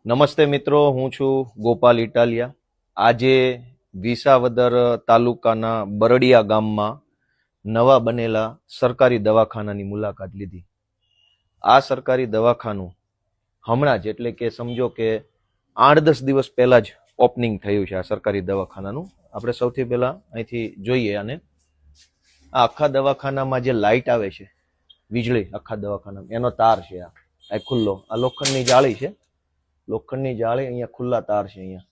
નમસ્તે મિત્રો, હું છું ગોપાલ ઇટાલિયા. આજે વિસાવદર તાલુકાના બરડિયા ગામમાં નવા બનેલા સરકારી દવાખાનાની મુલાકાત લીધી. આ સરકારી દવાખાનું હમણાં જ એટલે કે સમજો કે 8-10 દિવસ પહેલા જ ઓપનિંગ થયું છે. આ સરકારી દવાખાનાનું આપણે સૌથી પહેલા અહીંથી જોઈએ. અને આ આખા દવાખાનામાં જે લાઇટ આવે છે, વીજળી આખા દવાખાનામાં, એનો તાર છે. આ ખુલ્લો, આ લોખંડની જાળી છે. લોખંડની જાળી, અહીંયા ખુલ્લા તાર છે. અહીંયા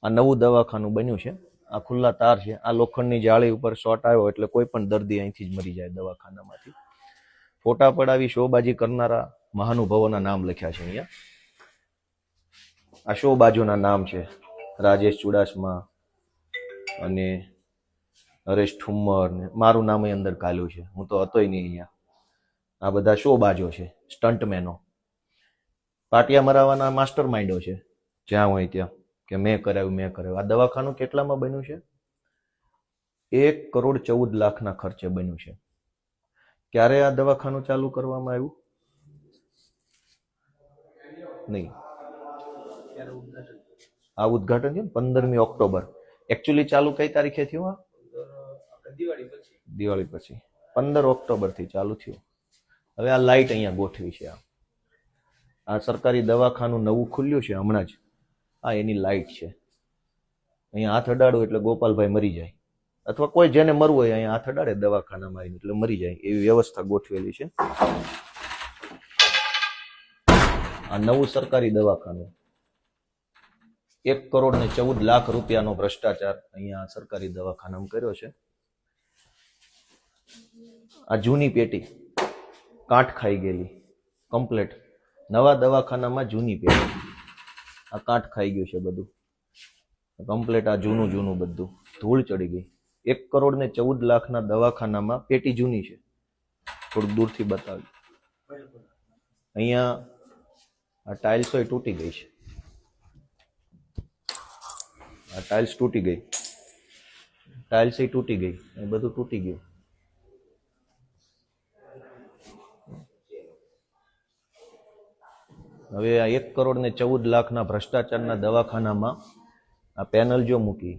આ નવું દવાખાનું બન્યું છે. આ ખુલ્લા તાર છે. આ લોખંડની જાળી ઉપર શોર્ટ આવ્યો એટલે કોઈ પણ દર્દી અહીંથી જ મરી જાય દવાખાનામાંથી. ફોટા પડાવી શોબાજી કરનારા મહાનુભાવોના નામ લખ્યા છે અહીંયા. આ શોબાજોના નામ છે: રાજેશ ચુડાસમા અને હરેશ ઠુમ્મર ને મારું નામ અંદર કાલ્યું છે. હું તો હતોય નહીં અહીંયા. આ બધા શોબાજો છે, સ્ટન્ટમેનો, પાટિયા મરાવાના માસ્ટર માઇન્ડો છે જ્યાં હોય ત્યાં, કે મેં કરાવ્યું. આ દવાખાનું કેટલામાં બન્યું છે? 1,14,00,000 ખર્ચે બન્યું છે. ક્યારે આ દવાખાનું ચાલુ કરવામાં આવ્યું? નહીં, આ ઉદ્ઘાટન છે 15મી ઓક્ટોબર. એકચ્યુઅલી ચાલુ કઈ તારીખે થયું? દિવાળી પછી 15 ઓક્ટોબર થી ચાલુ થયું. હવે આ લાઇટ અહીંયા ગોઠવી છે. આ સરકારી દવાખાનું નવું ખુલ્યું છે હમણાં જ. આ એની લાઇટ છે. અહીંયા હાથ અડાડો એટલે ગોપાલભાઈ મરી જાય, અથવા કોઈ જેને મરવું હોય અહીંયા હાથ અડાડે દવાખાનામાં આવીને એટલે મરી જાય, એવી વ્યવસ્થા ગોઠવેલી છે. આ નવું સરકારી દવાખાનું, 1,14,00,000 રૂપિયાનો ભ્રષ્ટાચાર અહીંયા સરકારી દવાખાનામાં કર્યો છે. આ જૂની પેટી કાંઠ ખાઈ ગયેલી કમ્પ્લેટ. નવા દવાખાનામાં જૂની પેટી, આ કાંઠ ખાઈ ગયું છે બધું કમ્પ્લેટ. આ જૂનું બધું ધૂળ ચડી ગઈ. 1,14,00,000 દવાખાનામાં પેટી જૂની છે. થોડુંક દૂરથી બતાવ્યું. અહીંયા આ ટાઇલ્સો તૂટી ગઈ છે. આ ટાઇલ્સ તૂટી ગઈ, ટાઇલ્સ તૂટી ગઈ, એ બધું તૂટી ગયું. હવે આ 1,14,00,000 ભ્રષ્ટાચારના દવાખાનામાં આ પેનલ જો મૂકી,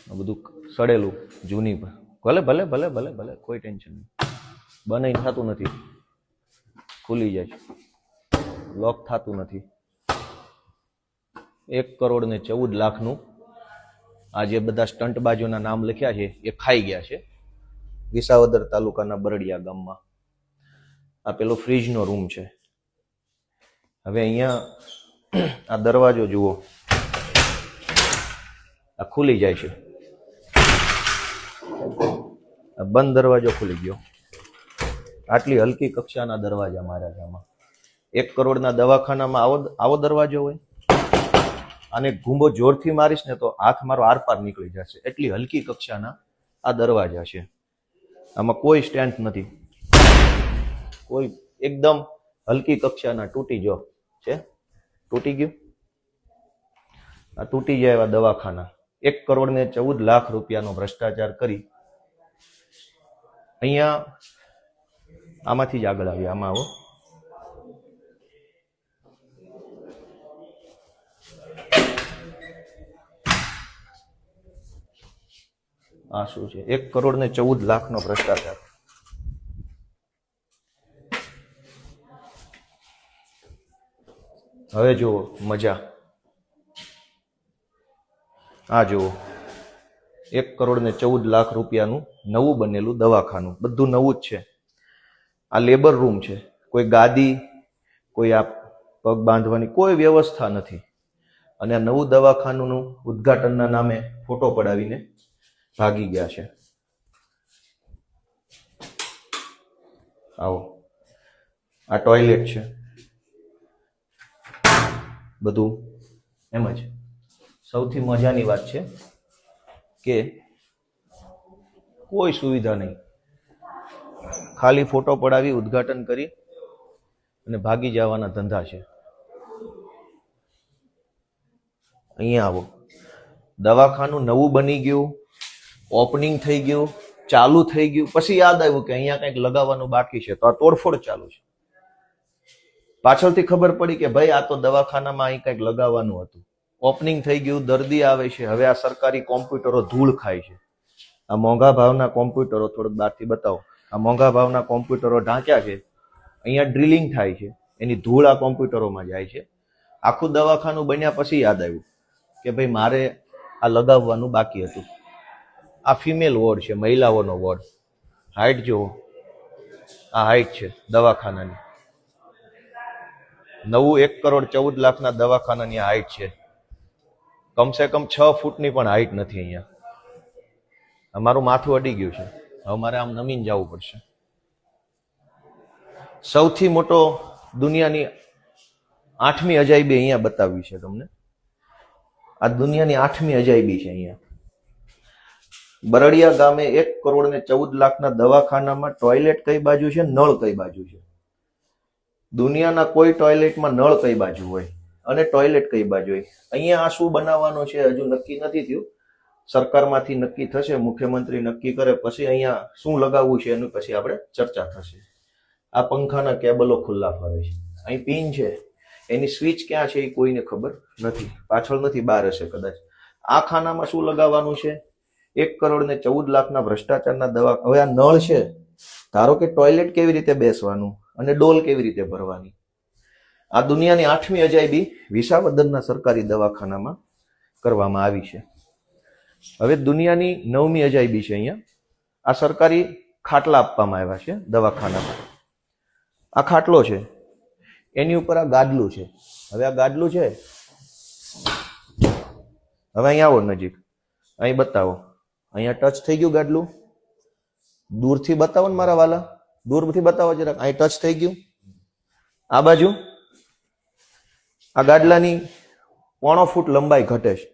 આ બધું સડેલું જૂની, ભલે ભલે ભલે ભલે ભલે કોઈ ટેન્શન નહીં. બનાઈ થતું નથી, ખુલી જાય, લોક થતું નથી. 1,14,00,000 આ જે બધા સ્ટંટબાજોના નામ લખ્યા છે એ ખાઈ ગયા છે વિસાવદર તાલુકાના બરડિયા ગામમાં. આ પેલો ફ્રીજનો રૂમ છે. હવે અહીંયા આ દરવાજો જુઓ, આ ખુલી જાય છે. આ બંધ દરવાજો ખુલી ગયો. આટલી હલકી કક્ષાના દરવાજા માર્યા છે આમાં. 1 કરોડના દવાખાનામાં આવો દરવાજો હોય? આને ઘૂંબો જોરથી મારીશ ને તો હાથ મારો આરપાર નીકળી જશે. એટલી હલકી કક્ષાના આ દરવાજા છે. આમાં કોઈ સ્ટેન્ડ નથી, કોઈ, એકદમ હલકી કક્ષાના. તૂટી જો છે, તૂટી ગયું. આ તૂટી જાય એવા દવાખાના. 1,14,00,000 રૂપિયાનો ભ્રષ્ટાચાર કરી અહીંયા. આમાંથી જ આગળ આવ્યા. આમાં આવો. આ શું છે? 1,14,00,000 નો ભ્રષ્ટાચાર. હવે જુઓ મજા. આ જુઓ 1,14,00,000 રૂપિયાનું નવું બનેલું દવાખાનું. બધું નવું જ છે. આ લેબર રૂમ છે. કોઈ ગાદી, કોઈ આ પગ બાંધવાની કોઈ વ્યવસ્થા નથી. અને આ નવું દવાખાનું ઉદ્ઘાટનના નામે ફોટો પડાવીને ભાગી ગયા છે. આવો, આ ટોયલેટ છે. બધું એમ જ. સૌથી મજાની વાત છે કે કોઈ સુવિધા નહીં. ખાલી ફોટો પડાવી, ઉદ્ઘાટન કરી અને ભાગી જવાના ધંધા છે. અહીંયા આવો. દવાખાનું નવું બની ગયું, ઓપનિંગ થઈ ગયું, ચાલુ થઈ ગયું. પછી યાદ આવ્યું કે અહીંયા કંઈક લગાવવાનું બાકી છે, તો આ તોડફોડ ચાલુ છે. પાછળથી ખબર પડી કે ભાઈ આ તો દવાખાનામાં અહીં કંઈક લગાવવાનું હતું. ઓપનિંગ થઈ ગયું, દર્દી આવે છે. હવે આ સરકારી કોમ્પ્યુટરો ધૂળ ખાય છે. આ મોંઘા ભાવના કોમ્પ્યુટરો થોડુંક બહારથી બતાવો. આ મોંઘા ભાવના કોમ્પ્યુટરો ઢાંક્યા છે. અહીંયા ડ્રિલિંગ થાય છે, એની ધૂળ આ કોમ્પ્યુટરોમાં જાય છે. આખું દવાખાનું બન્યા પછી યાદ આવ્યું કે ભાઈ મારે આ લગાવવાનું બાકી હતું. આ ફિમેલ વોર્ડ છે, મહિલાઓનો વોર્ડ. હાઈટ જુઓ, આ હાઈટ છે દવાખાનાની. નવું 1,14,00,000 દવાખાનાની હાઈટ છે. કમસે કમ 6 ફૂટની પણ હાઈટ નથી અહીંયા. અમારું માથું અડી ગયું છે. હવે મારે આમ નમીને જવું પડશે. સૌથી મોટો દુનિયાની 8મી અજાયબી અહીંયા બતાવી છે તમને. આ દુનિયાની 8મી અજાયબી છે અહીંયા. બરડિયા ગામે 1,14,00,000 દવાખાનામાં ટોયલેટ કઈ બાજુ છે, નળ કઈ બાજુ છે? દુનિયાના કોઈ ટોયલેટમાં નળ કઈ બાજુ હોય અને ટોયલેટ કઈ બાજુ હોય? અહીંયા આ શું બનાવવાનું છે હજુ નક્કી નથી થયું. સરકારમાંથી નક્કી થશે, મુખ્યમંત્રી નક્કી કરે પછી અહીંયા શું લગાવવું છે એનું પછી આપણે ચર્ચા થશે. આ પંખાના કેબલો ખુલ્લા ફરે છે. અહીં પિન છે, એની સ્વિચ ક્યાં છે એ કોઈને ખબર નથી. પાછળ નથી, બહાર હશે કદાચ. આ ખાનામાં શું લગાવવાનું છે? 1,14,00,000 ભ્રષ્ટાચારના દવા. હવે આ નળ છે, ધારો કે ટોયલેટ કેવી રીતે બેસવાનું અને ડોલ કેવી રીતે ભરવાની? આ દુનિયાની 8મી અજાયબી વિસાવદરના સરકારી દવાખાનામાં કરવામાં આવી છે. હવે દુનિયાની 9મી અજાયબી છે અહીંયા. આ સરકારી ખાટલા આપવામાં આવ્યા છે દવાખાનામાં. આ ખાટલો છે, એની ઉપર આ ગાદલું છે. હવે આ ગાદલું છે, હવે અહીંયા આવો નજીક, અહીં બતાવો. અહીંયા ટચ થઈ ગયું ગાદલું? દૂરથી બતાવો ને મારા વાલા, દૂરથી બતાવો જરાક. અહીં ટચ થઈ ગયું. આ બાજુ આ ગાદલાની 1.5 ફૂટ લંબાઈ ઘટે છે.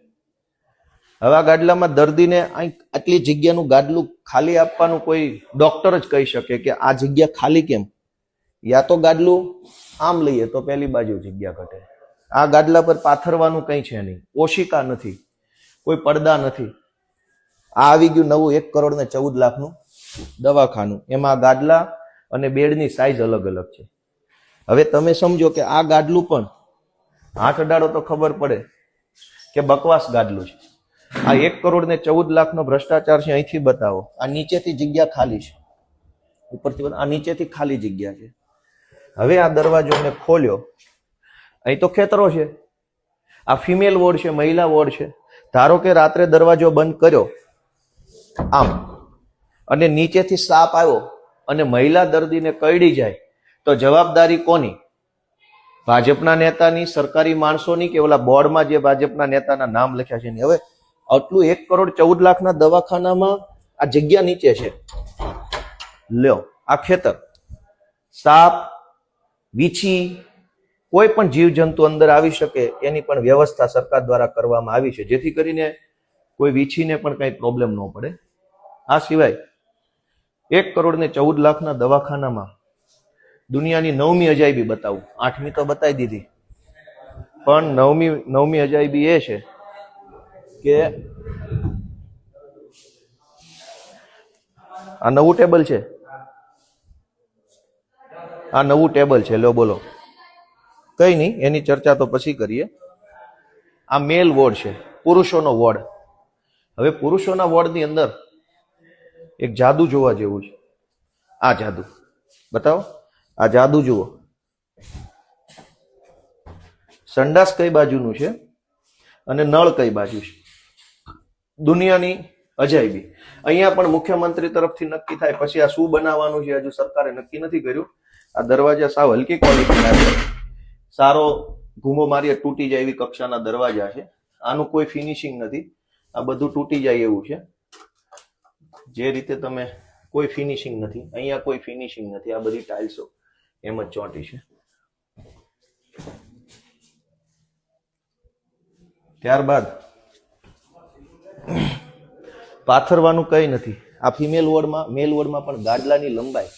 હવે આ ગાદલામાં દર્દીને આટલી જગ્યાનું ગાદલું ખાલી આપવાનું કોઈ ડોક્ટર જ કહી શકે કે આ જગ્યા ખાલી કેમ? યા તો ગાદલું આમ લઈએ તો પેલી બાજુ જગ્યા ઘટે. આ ગાદલા પર પાથરવાનું કંઈ છે નહીં, ઓશિકા નથી, કોઈ પડદા નથી. આ આવી ગયું નવું 1,14,00,000 દવાખાનું. એમાં ગાદલા અને બેડની સાઈઝ અલગ અલગ છે. હવે તમે સમજો કે આ ગાદલું પણ હાથ અડાડો તો ખબર પડે કે બકવાસ ગાદલું છે. આ 1,14,00,000 ભ્રષ્ટાચાર છે. અહીંથી બતાવો. આ નીચેથી જગ્યા ખાલી છે, ઉપરથી આ નીચેથી ખાલી જગ્યા છે. હવે આ દરવાજો મેં ખોલ્યો, અહીં તો ખેતરો છે. આ ફિમેલ વોર્ડ છે, મહિલા વોર્ડ છે. ધારો કે રાત્રે દરવાજો બંધ કર્યો આમ અને નીચેથી સાપ આવ્યો અને મહિલા દર્દીને કરડી જાય તો જવાબદારી કોની? ભાજપના નેતાની, સરકારી માણસોની, કે ઓલા બોર્ડમાં જે ભાજપના નેતાના નામ લખ્યા છે? હવે આટલું 1,14,00,000 દવાખાનામાં આ જગ્યા નીચે છે. લ્યો, આ ખેતર, સાપ, વીછી, કોઈ પણ જીવજંતુ અંદર આવી શકે એની પણ વ્યવસ્થા સરકાર દ્વારા કરવામાં આવી છે, જેથી કરીને કોઈ વીછીને પણ કઈ પ્રોબ્લેમ ન પડે. આ સિવાય 1,14,00,000 દવાખાનામાં દુનિયાની 9મી અજાયબી બતાવું. 8મી તો બતાવી દીધી, પણ 9મી અજાયબી એ છે કે આ નવું ટેબલ છે. આ નવું ટેબલ છે. લો બોલો. કઈ નહીં, એની ચર્ચા તો પછી કરીએ. આ મેલ વોર્ડ છે, પુરુષોનો વોર્ડ. હવે પુરુષોના વોર્ડની અંદર એક જાદુ જોવા જેવું છે. આ જાદુ બતાવો. આ જાદુ જુઓ. સંડાસ કઈ બાજુનું છે અને નળ કઈ બાજુ છે? દુનિયાની અજાયબી. અહીંયા પણ મુખ્યમંત્રી તરફથી નક્કી થાય પછી આ શું બનાવવાનું છે હજુ સરકારે નક્કી નથી કર્યું. આ દરવાજા સાવ હલકી ક્વોલિટીના છે, સારો ઘૂમો મારીએ તૂટી જાય એવી કક્ષાના દરવાજા છે. આનું કોઈ ફિનિશિંગ નથી. આ બધું તૂટી જાય એવું છે. જે રીતે તમે, કોઈ ફિનિશિંગ નથી અહીંયા, કોઈ ફિનિશિંગ નથી. આ બધી ટાઇલ્સો એમ જ ચોંટી છે. ત્યારબાદ પાથરવાનું કઈ નથી. આ ફિમેલ વોર્ડમાં, મેલ વોર્ડમાં પણ ગાદલાની લંબાઈ,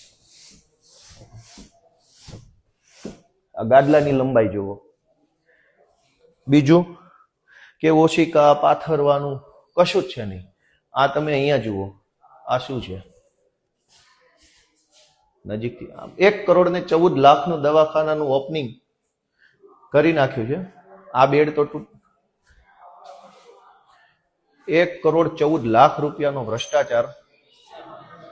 આ ગાદલાની લંબાઈ જુઓ. બીજું કે ઓશિકા, પાથરવાનું કશું જ છે નહીં. આ તમે અહીંયા જુઓ. આ શું છે? નજીકથી 1,14,00,000 દવાખાનાનું ઓપનિંગ કરી નાખ્યું છે. આ બેડ તો 1,14,00,000 રૂપિયાનો ભ્રષ્ટાચાર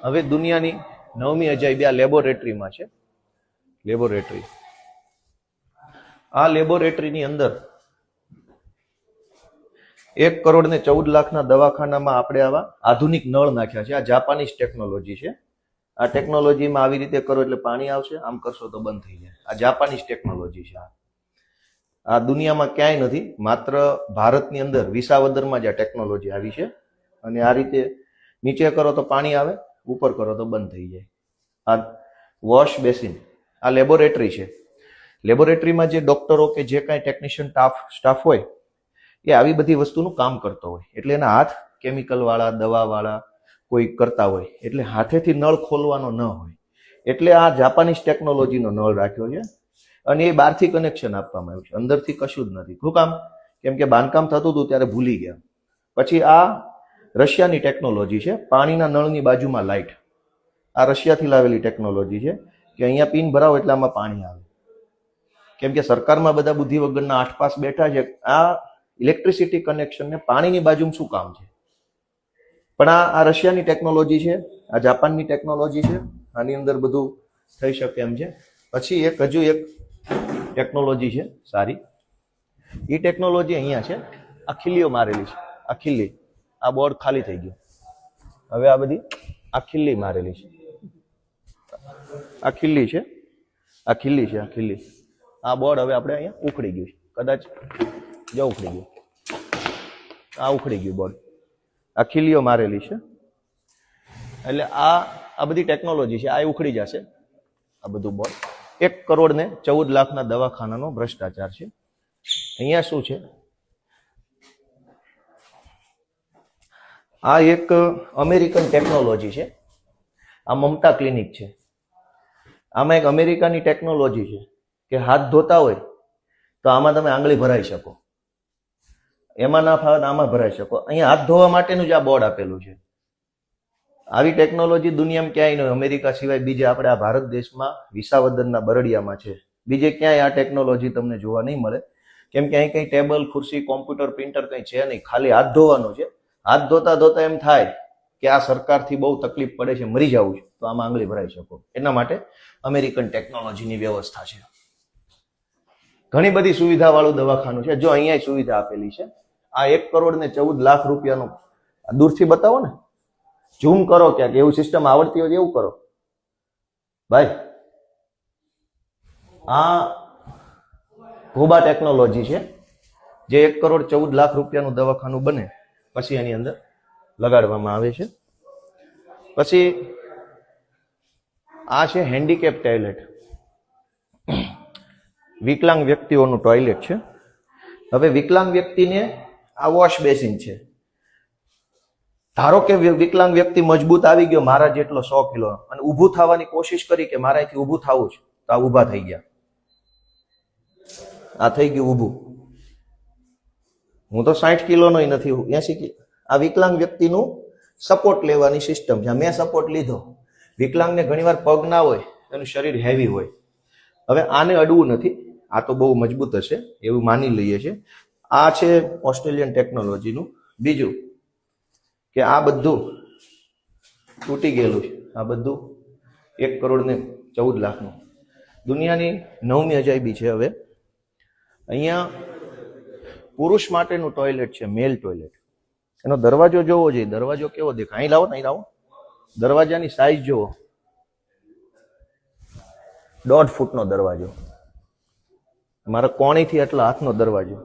હવે દુનિયાની 9મી અજાયબી આ લેબોરેટરીમાં છે. લેબોરેટરી, આ લેબોરેટરીની અંદર 1,14,00,000 દવાખાનામાં આપણે આવા આધુનિક નળ નાખ્યા છે. આ જાપાનીઝ ટેકનોલોજી છે. આ ટેકનોલોજીમાં આવી રીતે કરો એટલે પાણી આવશે, આમ કરશો તો બંધ થઈ જાય. આ જાપાનીઝ ટેકનોલોજી છે. આ દુનિયામાં ક્યાંય નથી, માત્ર ભારતની અંદર વિસાવદરમાં જ આ ટેકનોલોજી આવી છે. અને આ રીતે નીચે કરો તો પાણી આવે, ઉપર કરો તો બંધ થઈ જાય. આ વોશ બેસિન, આ લેબોરેટરી છે. લેબોરેટરીમાં જે ડોક્ટરો કે જે કાંઈ ટેકનિશિયન સ્ટાફ હોય એ આવી બધી વસ્તુનું કામ કરતો હોય, એટલે એના હાથ કેમિકલ વાળા, દવા વાળા કોઈ કરતા હોય, એટલે હાથેથી નળ ખોલવાનો ન હોય. એટલે આ જાપાનીઝ ટેકનોલોજીનો નળ રાખ્યો છે. અને એ બહારથી કનેક્શન આપવામાં આવ્યું છે, અંદરથી કશું જ નથી. શું કામ? કેમ કે બાંધકામ થતું હતું ત્યારે ભૂલી ગયા. પછી આ રશિયાની ટેકનોલોજી છે. પાણીના નળની બાજુમાં લાઇટ, આ રશિયાથી લાવેલી ટેકનોલોજી છે કે અહીંયા પિન ભરાવો એટલે આમાં પાણી આવે. કેમ કે સરકારમાં બધા બુદ્ધિ વગરના 8 પાસ બેઠા છે. આ ઇલેક્ટ્રિસિટી કનેક્શન ને પાણીની બાજુમાં શું કામ છે? પણ આ રશિયાની ટેકનોલોજી છે, આ જાપાનની ટેકનોલોજી છે. આની અંદર બધું થઈ શકે એમ છે. પછી હજુ એક ટેકનોલોજી છે સારી, એ ટેકનોલોજી અહીંયા છે. આ ખીલીઓ મારેલી છે. આ ખીલી, આ બોર્ડ ખાલી થઈ ગયું. હવે આ બધી આ ખીલી મારેલી છે. આ ખીલી છે, આ ખીલી છે, આ ખીલી. આ બોર્ડ હવે આપણે અહીંયા ઉખડી ગયું છે. કદાચ જો ઉખડી ગયું, આ ઉખડી ગયું બોર્ડ. આ ખીલીઓ મારેલી છે. એટલે આ બધી ટેકનોલોજી છે. આ ઉખડી જશે આ બધું બોર્ડ. 1,14,00,000 દવાખાનાનો ભ્રષ્ટાચાર છે. અહીંયા શું છે? આ એક અમેરિકન ટેકનોલોજી છે. આ મમતા ક્લિનિક છે. આમાં એક અમેરિકાની ટેકનોલોજી છે કે હાથ ધોતા હોય તો આમાં તમે આંગળી ભરાઈ શકો, એમાં ના ફાવે આમાં ભરાઈ શકો. અહીંયા હાથ ધોવા માટેનું જ આ બોર્ડ આપેલું છે. આવી ટેકનોલોજી દુનિયામાં ક્યાંય નહીં, અમેરિકા સિવાય બીજે આપણે આ ભારત દેશમાં વિસાવદરના બરડિયામાં છે. બીજે ક્યાંય આ ટેકનોલોજી તમને જોવા નહીં મળે. કેમ કે અહીં કંઈ ટેબલ, ખુરશી, કોમ્પ્યુટર, પ્રિન્ટર કંઈ છે નહીં, ખાલી હાથ ધોવાનું છે. હાથ ધોતા ધોતા એમ થાય કે આ સરકારથી બહુ તકલીફ પડે છે, મરી જવું છે, તો આમાં આંગળી ભરાઈ શકો. એના માટે અમેરિકન ટેકનોલોજીની વ્યવસ્થા છે. ઘણી બધી સુવિધા વાળું દવાખાનું છે. જો અહીંયા સુવિધા આપેલી છે. આ 1,14,00,000 રૂપિયાનું દૂરથી બતાવો ને, ઝૂમ કરો ક્યાંક, એવું સિસ્ટમ આવડતી હોય એવું કરો ભાઈ. આ ઘોબા ટેકનોલોજી છે, જે 1,14,00,000 રૂપિયાનું દવાખાનું બને પછી એની અંદર લગાડવામાં આવે છે. પછી આ છે હેન્ડીકેપ ટોયલેટ, વિકલાંગ વ્યક્તિઓનું ટોયલેટ છે. હવે વિકલાંગ વ્યક્તિને આ વોશ બેસિન છે. ધારો કે વિકલાંગ વ્યક્તિ મજબૂત આવી ગયો, મારા જેટલો 100 કિલો, અને ઊભું થવાની કોશિશ કરી કે મારાથી ઊભું થવું છે, તો આ ઊભા થઈ ગયા. આ થઈ ગયું ઊભું. હું તો 60 કિલોનો નથી, 80 કિલો. આ વિકલાંગ વ્યક્તિનું સપોર્ટ લેવાની સિસ્ટમ છે. મેં સપોર્ટ લીધો. વિકલાંગને ઘણીવાર પગ ના હોય, એનું શરીર હેવી હોય. હવે આને અડવું નથી, આ તો બહુ મજબૂત હશે એવું માની લઈએ છે. આ છે ઓસ્ટ્રેલિયન ટેકનોલોજીનું. બીજું કે આ બધું તૂટી ગયેલું છે. આ બધું 1,14,00,000 દુનિયાની 9મી અજાયબી છે. હવે અહીંયા પુરુષ માટેનું ટોયલેટ છે, મેલ ટોયલેટ. એનો દરવાજો જોવો જોઈએ. દરવાજો કેવો દેખાય? અહીં લાવો ને, અહીં લાવો. દરવાજાની સાઈઝ જોવો, 1.5 ફૂટનો દરવાજો. મારા કોણીથી એટલા હાથનો દરવાજો.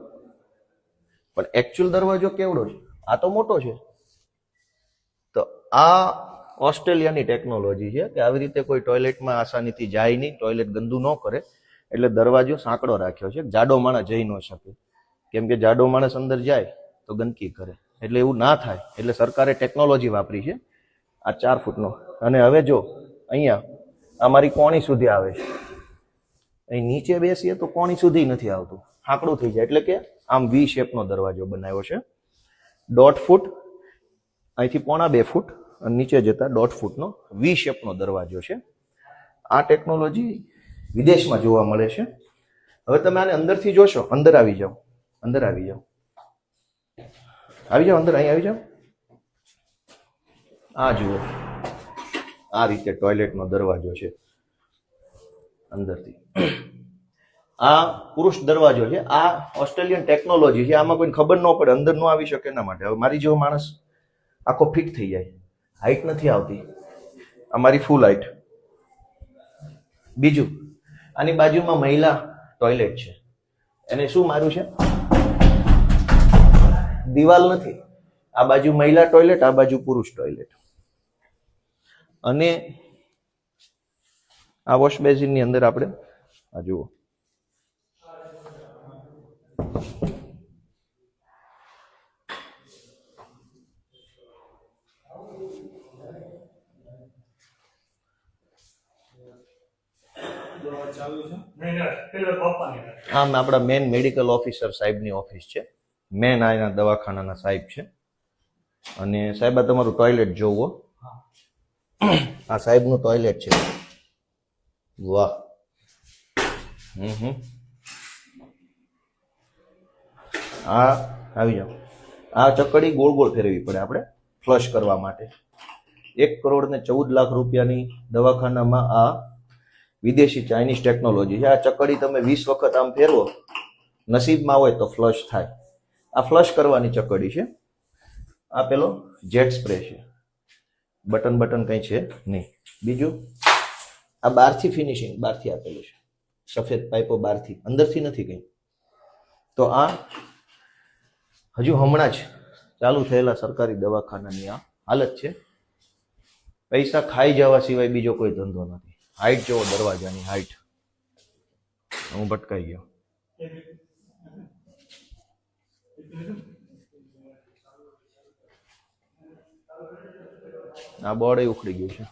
પણ એકચ્યુઅલ દરવાજો કેવડો છે? આ તો મોટો છે. તો આ ઓસ્ટ્રેલિયાની ટેકનોલોજી છે કે આવી રીતે કોઈ ટોયલેટમાં આસાનીથી જાય નહીં, ટોયલેટ ગંદુ ન કરે, એટલે દરવાજો સાંકડો રાખ્યો છે. જાડો માણસ જઈ ન શકે, કેમ કે જાડો માણસ અંદર જાય તો ગંદકી કરે. એટલે એવું ના થાય, એટલે સરકારે ટેકનોલોજી વાપરી છે આ 4 ફૂટનો. અને હવે જો અહીંયા અમારી કોણી સુધી આવે છે, અહીં નીચે બેસીએ તો કોણી સુધી નથી આવતું, સાંકડું થઈ જાય. એટલે કે આમ વી શેપનો દરવાજો બનાવ્યો છે. 1.5 ફૂટ, અહીંથી 1.25 ફૂટ, અને નીચે જતા 1.5 ફૂટનો વી શેપનો દરવાજો છે. આ ટેકનોલોજી વિદેશમાં જોવા મળે છે. હવે તમે આને અંદરથી જોશો, અંદર આવી જાઓ, અંદર આવી જાઓ, આવી જાઓ અંદર, અહીં આવી જાઓ. આ જુઓ, આ રીતે ટોયલેટનો દરવાજો છે અંદરથી. આ પુરુષ દરવાજો છે. આ ઓસ્ટ્રેલિયન ટેકનોલોજી છે. આમાં કોઈને ખબર ન પડે, અંદર ન આવી શકે એના માટે. હવે મારી જેવો માણસ આખો ફિટ થઈ જાય, હાઈટ નથી આવતી. આ મારી ફૂલ હાઈટ. બીજું, આની બાજુમાં મહિલા ટોયલેટ છે. એને શું માર્યું છે? દિવાલ નથી. આ બાજુ મહિલા ટોયલેટ, આ બાજુ પુરુષ ટોયલેટ. અને આ વોશ બેસિન ની અંદર આપણે આ જુઓ, આમ આપણા મેન મેડિકલ ઓફિસર સાહેબની ઓફિસ છે. મેન આના દવાખાનાના સાહેબ છે. અને સાહેબ આ તમારું ટોયલેટ જોવો. આ સાહેબનું ટોયલેટ છે. વાહ. આ આવી જાઓ. આ ચકડી ગોળ ગોળ ફેરવી પડે આપણે ફ્લશ કરવા માટે. 1,14,00,000 રૂપિયાની દવાખાનામાં આ વિદેશી ચાઇનીઝ ટેકનોલોજી છે. આ ચકડી તમે 20 વખત આમ ફેરવો, નસીબમાં હોય તો ફ્લશ થાય. આ ફ્લશ કરવાની ચકડી છે. આ પેલો જેટ સ્પ્રે છે. બટન કંઈ છે નહીં. બીજું, આ બહારથી ફિનિશિંગ, બહારથી આપેલું છે. સફેદ પાઇપો બહારથી, અંદરથી નથી કંઈ. તો આ હજુ હમણાં જ ચાલુ થયેલા સરકારી દવાખાનાની આ હાલત છે. પૈસા ખાઈ જવા સિવાય બીજો કોઈ ધંધો નથી. હાઈટ જોવો દરવાજાની હાઈટ. હું ભટકાઈ ગયો. આ બોર્ડ ઉખડી ગયું છે.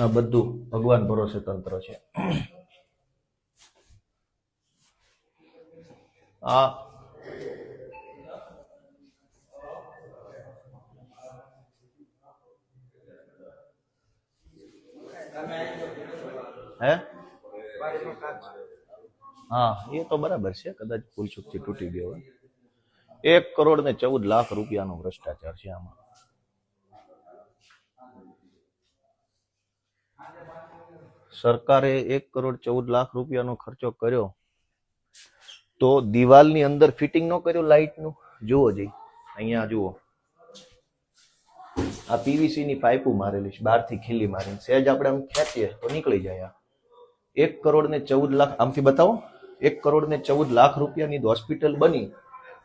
આ બધું ભગવાન ભરોસે તંત્ર છે. આ હે, હા એ તો બરાબર છે. કદાચ ભૂલચૂકથી તૂટી ગયો હોય. 1,14,00,000 રૂપિયાનો ભ્રષ્ટાચાર છે આમાં. સરકારે 1,14,00,000 રૂપિયાનો ખર્ચો કર્યો તો દિવાલની અંદર ફિટિંગ ન કર્યું લાઇટનું. જુઓ જી, અહીંયા જુઓ, આ પીવીસી ની પાઇપો મારેલી છે, બહારથી ખીલી મારીને. સહેજ આપણે આમ ખેંચીએ તો નીકળી જાય. 1,14,00,000 આમથી બતાવો. 1,14,00,000 રૂપિયાની હોસ્પિટલ બની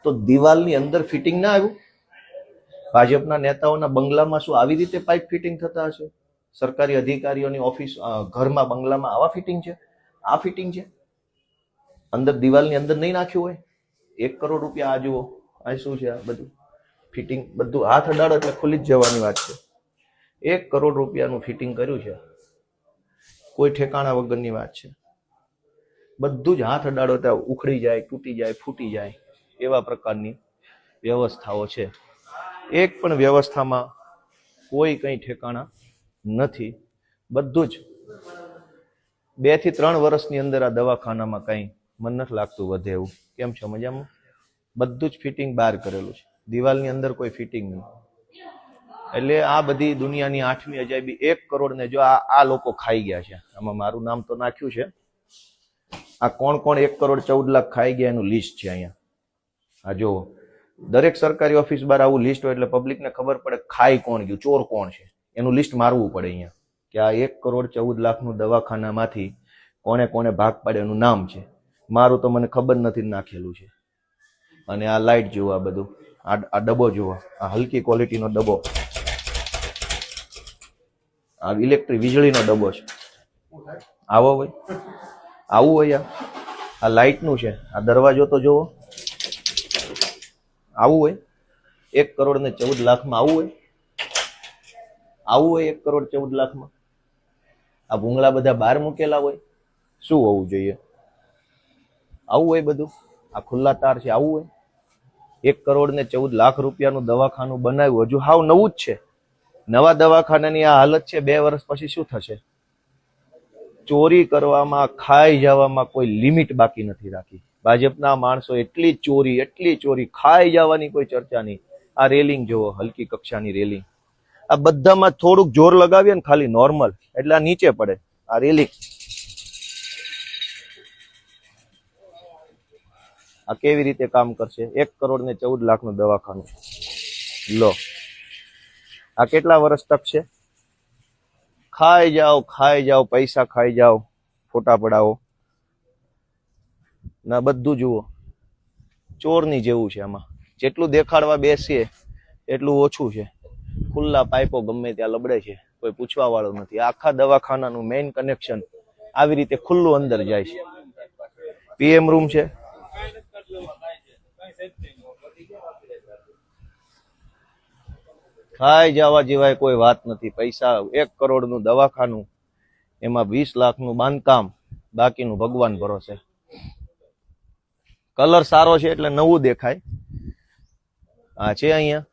તો દિવાલની અંદર ફિટિંગ ના આવ્યું. ભાજપના નેતાઓના બંગલામાં શું આવી રીતે પાઇપ ફિટિંગ થતા હશે? સરકારી અધિકારીઓની ઓફિસ, ઘરમાં, બંગલામાં આવા ફિટિંગ છે? આ ફિટિંગ છે અંદર દિવાલની અંદર નહીં નાખ્યું હોય. 1 કરોડ રૂપિયા. આ જુઓ, આ શું છે? આ બધું ફિટિંગ, બધું હાથ અડાડો એટલે ખુલી જ જવાની વાત છે. 1 કરોડ રૂપિયાનું ફિટિંગ કર્યું છે. કોઈ ઠેકાણા વગરની વાત છે. બધું જ હાથ અડાડો ત્યાં ઉખડી જાય, તૂટી જાય, ફૂટી જાય, એવા પ્રકારની વ્યવસ્થાઓ છે. એક પણ વ્યવસ્થામાં કોઈ કંઈ ઠેકાણા નથી. બધું જ 2 થી 3 વર્ષની અંદર આ દવાખાનામાં કંઈ મન નથી લાગતું વધે એવું. કેમ છે? મજામાં? બધું જ ફિટિંગ બહાર કરેલું છે. દિવાલની અંદર કોઈ ફિટિંગ નહીં. એટલે આ બધી દુનિયાની 8મી અજાયબી. 1 કરોડ ને જો આ લોકો ખાઈ ગયા છે. આમાં મારું નામ તો નાખ્યું છે. આ કોણ કોણ 1,14,00,000 ખાઈ ગયા એનું લિસ્ટ છે અહીંયા. આ જો દરેક સરકારી ઓફિસ બાર આવું લિસ્ટ હોય એટલે પબ્લિકને ખબર પડે ખાઈ કોણ ગયું, ચોર કોણ છે. એનું લિસ્ટ મારવું પડે અહીંયા કે આ 1,14,00,000 દવાખાનામાંથી કોને કોને ભાગ પાડે એનું નામ છે. મારું તો મને ખબર નથી નાખેલું છે. અને આ લાઇટ જુઓ, આ બધું, આ ડબ્બો જુઓ, આ હલકી ક્વોલિટીનો ડબ્બો, આ ઇલેક્ટ્રિક વીજળીનો ડબ્બો છે. આવો હોય, આવું હોય. આ લાઇટનું છે. આ દરવાજો તો જુઓ, આવું હોય. 1,14,00,000 આવું હોય. આવું હોય 1,14,00,000. આ ભૂંગળા બધા બહાર મૂકેલા હોય. શું હોવું જોઈએ? આવું હોય બધું? આ ખુલ્લા તાર છે આવું હોય? 1 કરોડ ને 14 લાખ રૂપિયાનું દવાખાનું બનાવ્યું, હજુ હાવ નવું જ છે. નવા દવાખાનાની આ હાલત છે, 2 વર્ષ પછી શું થશે? ચોરી કરવામાં, ખાઈ જવામાં કોઈ લિમિટ બાકી નથી રાખી. ભાજપના માણસો એટલી ચોરી, ખાઈ જવાની કોઈ ચર્ચા નહીં. આ રેલિંગ જોવો, હલકી કક્ષાની રેલિંગ. આ બધામાં થોડુંક જોર લગાવીએ ને ખાલી નોર્મલ, એટલે આ નીચે પડે. આ રેલિંગ આ કેવી રીતે કામ કરશે? 1 કરોડ ને 14 લાખનું દવાખાનું લો, આ કેટલા વર્ષ તક છે? ખાઈ જાઓ, પૈસા ખાઈ જાઓ, ફોટા પડાવો ના, બધું જુઓ. ચોરની જેવું છે. આમાં જેટલું દેખાડવા બેસીએ એટલું ઓછું છે. ખુલ્લા પાઇપો ગમે ત્યાં લબડે છે, કોઈ પૂછવા વાળું નથી. આખા દવાખાનાનું મેઇન કનેક્શન આવી રીતે ખુલ્લું અંદર જાય છે. પીએમ રૂમ છે. ખાઈ જવા જેવાય કોઈ વાત નથી. પૈસા 1 કરોડનું દવાખાનું, એમાં 20 લાખનું બાંધકામ, બાકીનું ભગવાન ભરોસે. કલર સારો છે એટલે નવું દેખાય. આ છે અહીંયા,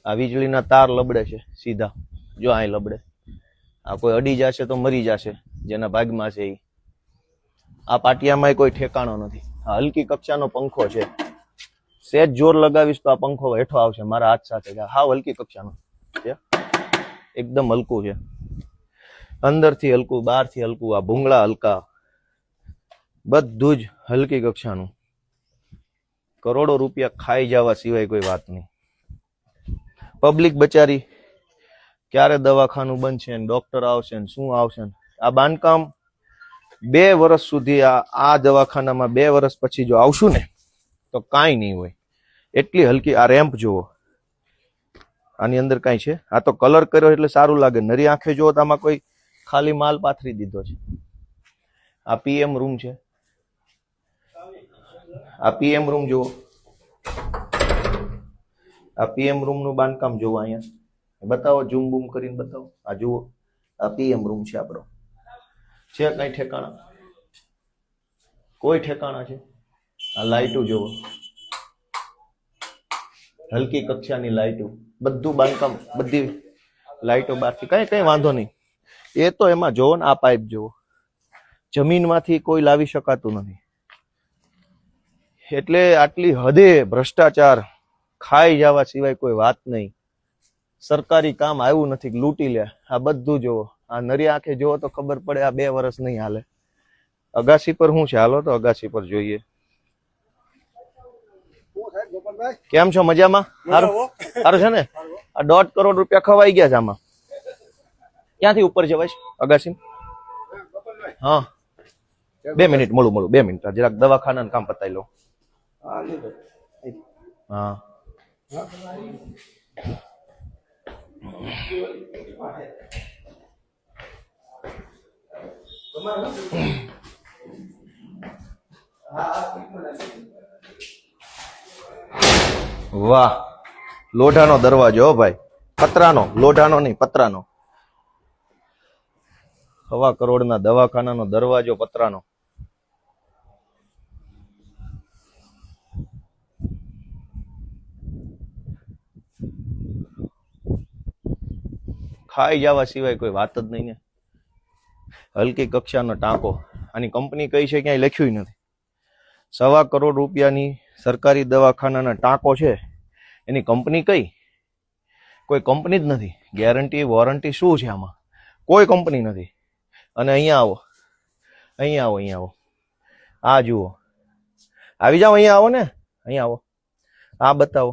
આ વીજળીના તાર લબડે છે સીધા, જો અહીં લબડે. આ કોઈ અડી જશે તો મરી જશે, જેના ભાગમાં છે એ. આ પાટિયામાં કોઈ ઠેકાણો નથી. આ હલકી કક્ષાનો પંખો છે. સેજ જોર લગાવીશ તો આ પંખો હેઠો આવશે મારા હાથ સાથે. હાવ હલકી કક્ષાનો છે, એકદમ હલકું છે. અંદરથી હલકું, બહારથી હલકું. આ ભૂંગળા હલકા, બધું જ હલકી કક્ષાનું. કરોડો રૂપિયા ખાઈ જવા સિવાય કોઈ વાત નહીં. પબ્લિક બચારી ક્યારે દવાખાનું બનશે ને ડોક્ટર આવશે ને શું આવશે ને. આ બાંધકામ 2 વર્ષ સુધી, આ દવાખાનામાં 2 વર્ષ પછી જો આવશું ને તો કાંઈ નહીં હોય. એટલી હલકી. આ રેમ્પ જુઓ, આની અંદર કાંઈ છે? આ તો કલર કર્યો એટલે સારું લાગે. નરી આંખે જુઓ તો આમાં કોઈ ખાલી માલ પાથરી દીધો છે. આ પીએમ રૂમ છે. આ પીએમ રૂમ જુઓ, આ પીએમ રૂમ નું બાંધકામ જુઓ. અહીંયા બતાવો, ઝૂમ બૂમ કરીને બતાવો. આ જુઓ, આ પીએમ રૂમ છે આપણો. છે કઈ ઠેકાણા? કોઈ ઠેકાણા છે? આ લાઈટો જુઓ, હલકી કક્ષાની લાઈટો. બધું બાંધકામ, બધી લાઈટો બહારથી. કઈ વાંધો નહીં. એ તો એમાં જોવો ને, આ પાઇપ જુઓ, જમીનમાંથી કોઈ લાવી શકાતું નથી. એટલે આટલી હદે ભ્રષ્ટાચાર, ખાઈ જવા સિવાય કોઈ વાત નહીં. સરકારી કામ આવ્યું નથી, લૂંટી લે. આ બધું જુઓ, આ નરી આંખે જુઓ તો ખબર પડે આ 2 વર્ષ નહીં હાલે. અગાસી પર શું છે? હાલો તો અગાસી પર જોઈએ. કેમ છો? મજામાં? સારું છે ને? આ 1.5 કરોડ રૂપિયા ખવાઈ ગયા છે આમાં. ક્યાંથી ઉપર જવાય છે અગાસી? હા, 2 મિનિટ મળું 2 મિનિટ. જરાક દવાખાના કામ પતાવી લો. હા, વાહ, લોઢાનો દરવાજો ભાઈ. પતરાનો, લોઢાનો નહીં, પતરાનો. 1.25 કરોડના દવાખાનાનો દરવાજો પતરાનો. ખાઈ જવા સિવાય કોઈ વાત જ નહીં ને. હલકી કક્ષાનો ટાંકો. આની કંપની કઈ છે ક્યાંય લખ્યું નથી. 1.25 કરોડ રૂપિયાની સરકારી દવાખાનાના ટાંકો છે, એની કંપની કઈ? કોઈ કંપની જ નથી. ગેરંટી વોરંટી શું છે આમાં? કોઈ કંપની નથી. અને અહીંયા આવો, અહીંયા આવો. આ જુઓ, આવી જાઓ, અહીંયા આવો ને, અહીંયા આવો. આ બતાવો,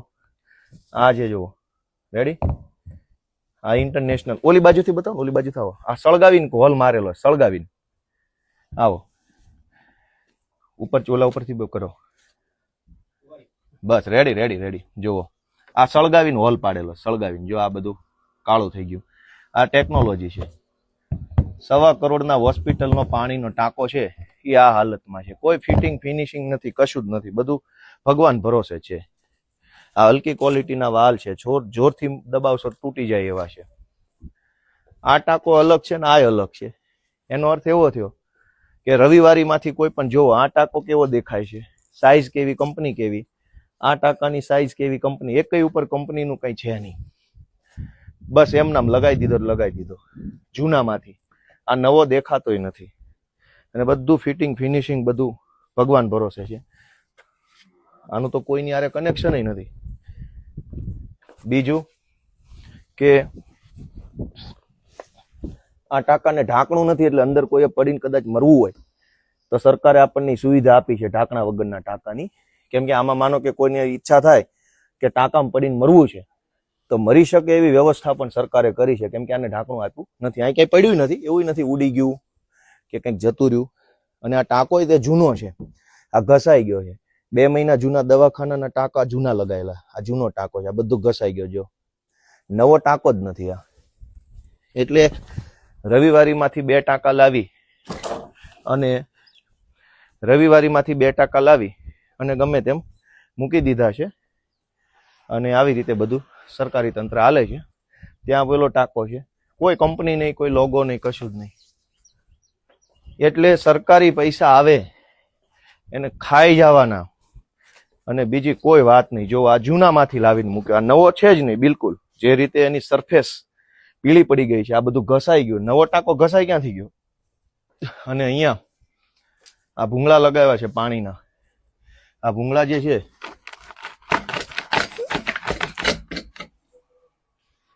આ જે જુઓ. રેડી? આ ઇન્ટરનેશનલ. ઓલી બાજુથી બતાવો, ઓલી બાજુથી આવો. આ સળગાવીને હોલ મારેલો, સળગાવીને આવો. ઉપર ચોલા ઉપરથી કરો. બસ રેડી. જુઓ, આ સળગાવીને હોલ પાડેલો, સળગાવીને. જો આ બધું કાળું થઈ ગયું. આ ટેકનોલોજી છે. 1.25 કરોડના હોસ્પિટલનો પાણીનો ટાંકો છે, એ આ હાલતમાં છે. કોઈ ફિટિંગ ફિનિશિંગ નથી, કશું જ નથી. બધું ભગવાન ભરોસે છે. આ હલકી ક્વોલિટીના વાલ છે, જોરથી દબાવશો તૂટી જાય એવા છે. આ ટાંકો અલગ છે ને આ અલગ છે. એનો અર્થ એવો થયો કે રવિવારીમાંથી કોઈ પણ જોવો આ ટાંકો કેવો દેખાય છે, સાઈઝ કેવી, કંપની કેવી, આ ટાંકાની સાઈઝ કેવી, કંપની, એકય ઉપર કંપનીનું કંઈ છે નહીં. બસ એમ નામ લગાવી દીધો જૂનામાંથી. આ નવો દેખાતોય નથી. અને બધું ફિટિંગ ફિનિશિંગ બધું ભગવાન ભરોસે છે. આનું તો કોઈની આરે કનેક્શન નથી. બીજું કે આ ટાંકાને ઢાંકણું નથી, એટલે અંદર કોઈએ પડીને કદાચ મરવું હોય તો સરકારે આપણને સુવિધા આપી છે ઢાંકણા વગરના ટાંકાની. કેમ કે આમાં માનો કે કોઈને ઈચ્છા થાય કે ટાંકામાં પડીને મરવું છે તો મરી શકે એવી વ્યવસ્થા પણ સરકારે કરી છે. કેમ કે આને ઢાંકણું આપ્યું નથી, અહીં ક્યાંય પડ્યું નથી, એવું નથી ઉડી ગયું કે કંઈક જતું રહ્યું. અને આ ટાંકો તે જૂનો છે, આ ઘસાઈ ગયો છે. 2 મહિના જૂના દવાખાનાના ટાંકા જૂના લગાયેલા, આ જૂનો ટાંકો છે, આ બધું ઘસાઈ ગયો. જો નવો ટાંકો જ નથી આ. એટલે રવિવારીમાંથી 2 ટાંકા લાવી અને ગમે તેમ મૂકી દીધા છે. અને આવી રીતે બધું સરકારી તંત્ર હાલે છે. ત્યાં પેલો ટાંકો છે, કોઈ કંપની નહીં, કોઈ લોગો નહીં, કશું જ નહીં. એટલે સરકારી પૈસા આવે એને ખાઈ જવાના અને બીજી કોઈ વાત નહીં. જો આ જૂનામાંથી લાવીને મૂક્યો, આ નવો છે જ નહીં બિલકુલ. જે રીતે એની સરફેસ પીળી પડી ગઈ છે, આ બધું ઘસાઈ ગયું. નવો ટાંકો ઘસાઈ ક્યાંથી ગયો? અને અહીંયા આ ભૂંગળા લગાવ્યા છે પાણીના. આ ભૂંગળા જે છે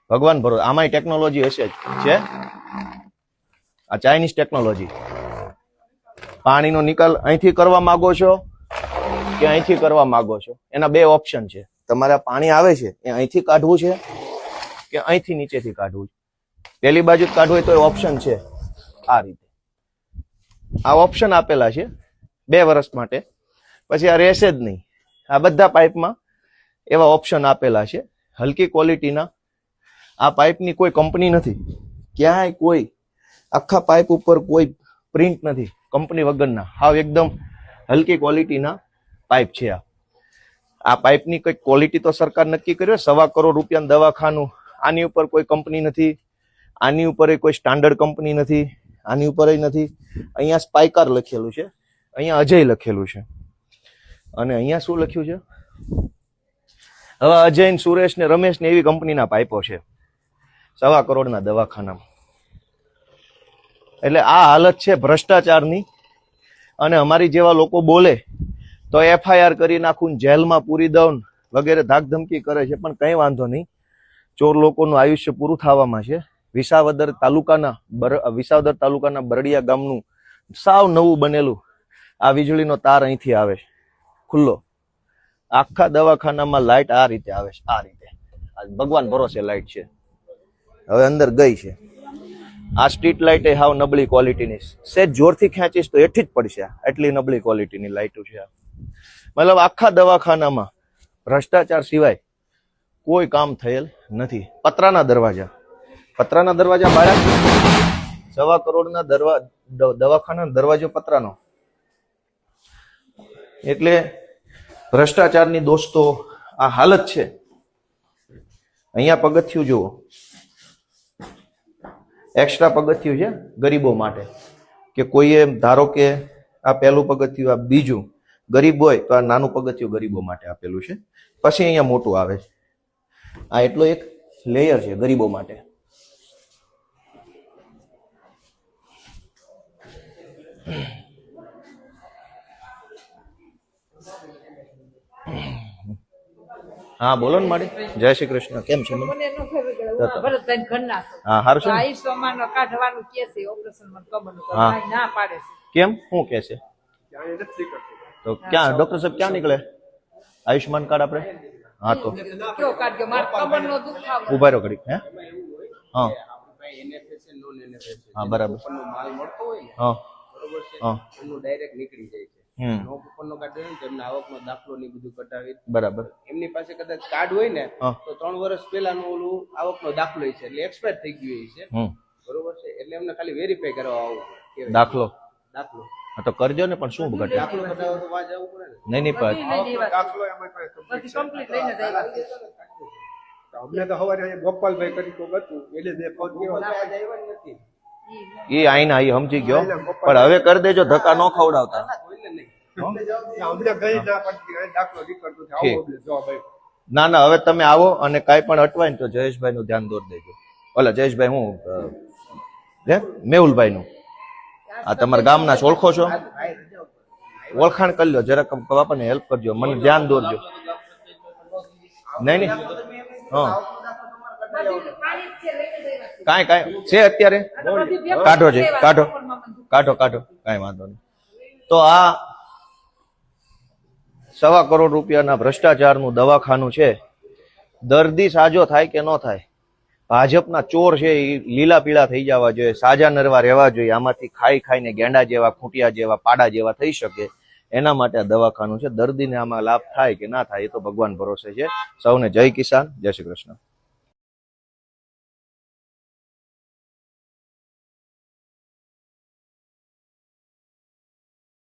ભગવાન ભરો, આમાંય ટેકનોલોજી હશે જ છે. આ ચાઇનીઝ ટેકનોલોજી. પાણીનો નિકાલ અહીંથી કરવા માંગો છો કે અહીંથી કરવા માંગો છો, એના 2 ઓપ્શન છે. તમારે પાણી આવે છે એ અહીંથી કાઢવું છે કે અહીંથી નીચેથી કાઢવું છે. પેલી બાજુ કાઢવું હોય તો ઓપ્શન છે આ રીતે. આ ઓપ્શન આપેલા છે 2 વર્ષ માટે, પછી આ રહેશે જ નહીં. આ બધા પાઇપમાં એવા ઓપ્શન આપેલા છે. હલકી ક્વોલિટીના આ પાઇપની કોઈ કંપની નથી, ક્યાંય કોઈ આખા પાઇપ ઉપર કોઈ પ્રિન્ટ નથી, કંપની વગરના. હાવ એકદમ હલકી ક્વોલિટીના પાઇપ છે. આ પાઇપની કંઈક ક્વોલિટી તો સરકાર નક્કી કર્યો. 1.25 કરોડ રૂપિયાનું દવાખાનું, આની ઉપર કોઈ કંપની નથી, આની ઉપર કોઈ સ્ટાન્ડર્ડ કંપની નથી, આની ઉપર નથી. અહીંયા સ્પાઇકાર લખેલું છે, અહીંયા અજય લખેલું છે, અને અહીંયા શું લખ્યું છે? હવે અજય ને સુરેશ ને રમેશ ને એવી કંપનીના પાઇપો છે 1.25 કરોડના દવાખાનામાં. એટલે આ હાલત છે ભ્રષ્ટાચારની. અને અમારી જેવા લોકો બોલે તો FIR કરી નાખું, જેલમાં પૂરી દઉં વગેરે ધાકધમકી કરે છે. પણ કંઈ વાંધો નહીં, ચોર લોકોનું આયુષ્ય પૂરું થવામાં છે. વિસાવદર તાલુકાના બરડિયા ગામનું સાવ નવું બનેલું આ વીજળીનો તાર અહીંથી આવે છે ખુલ્લો. આખા દવાખાનામાં લાઇટ આ રીતે આવે છે, આ રીતે. ભગવાન ભરોસે લાઇટ છે. હવે અંદર ગઈ છે. આ સ્ટ્રીટ લાઇટ એ હાવ નબળી ક્વોલિટીની, સેજ જોરથી ખેંચીશ તો એઠી જ પડશે. એટલી નબળી ક્વોલિટીની લાઇટો છે. મતલબ આખા દવાખાનામાં ભ્રષ્ટાચાર સિવાય કોઈ કામ થયેલ નથી. પતરાના દરવાજા બાળક 1.25 કરોડના દવાખાના દરવાજો પતરાનો. એટલે ભ્રષ્ટાચારની દોસ્તો આ હાલત છે. અહીંયા પગથિયું જુઓ, એક્સ્ટ્રા પગથિયું છે ગરીબો માટે, કે કોઈએ ધારો કે આ પહેલું પગથિયું, આ બીજું. ગરીબ હોય તો આ નાનું પગથિયું ગરીબો માટે આપેલું છે. પછી અહીંયા મોટું આવે છે. આ એટલો એક લેયર છે ગરીબો માટે. હા બોલો ને માડી. જય શ્રી કૃષ્ણ. કેમ છે? હા હારું છે. કેમ શું કે છે? તો ક્યાં ડોક્ટર સાહેબ ક્યાં નીકળે? આયુષ્માન કાર્ડ આપણે? હા તો ઉભા રહો ઘડી. હે હા હા બરાબર. હા હા બરાબર. એમની પાસે કદાચ કાર્ડ હોય ને તો 3 વર્ષ પહેલાનો ઓલું આવકનો દાખલો છે, એટલે એક્સપાયર થઈ ગયું છે. બરોબર છે. એટલે એમને ખાલી વેરીફાઈ કરવા આવું. દાખલો તો કરજો ને. પણ શું ઘટે? દાખલો કઢાવો તો વાં જવું પડે ને. નહીં દાખલો એમાં અમને તો સવારે ગોપાલભાઈ કરી તો હતું એટલે ફોન કર્યો નથી. એ આઈના એ સમજી ગયો, પણ હવે કરી દેજો, ધક્કા ન ખવડાવતા. કોઈને નહીં. ના ના, હવે તમે આવો અને કાંઈ પણ અટવાય ને તો જયેશભાઈ નું ધ્યાન દોરી દેજો. ઓલા જયેશભાઈ હું મેહુલભાઈ નું, આ તમારા ગામના છો, ઓળખો છો? ઓળખાણ કરી લો જરાક, બાપાને હેલ્પ કરજો, મને ધ્યાન દોરજો. નહીં નહીં, હા કાંઈ છે અત્યારે, કાઢો છે, કાઢો કાઢો કાઢો, કાંઈ વાંધો નહીં. તો આ 1.25 કરોડ રૂપિયાના ભ્રષ્ટાચારનું દવાખાનું છે. દર્દી સાજો થાય કે ન થાય, ભાજપના ચોર છે એ લીલા પીળા થઈ જવા જોઈએ, સાજા નરવા રહેવા જોઈએ. આમાંથી ખાઈ ખાઈને ગેંડા જેવા, ખૂંટિયા જેવા, પાડા જેવા થઈ શકે, એના માટે આ દવાખાનું છે. દર્દીને આમાં લાભ થાય કે ના થાય એ તો ભગવાન ભરોસે છે. સૌને જય કિસાન, જય શ્રી કૃષ્ણ.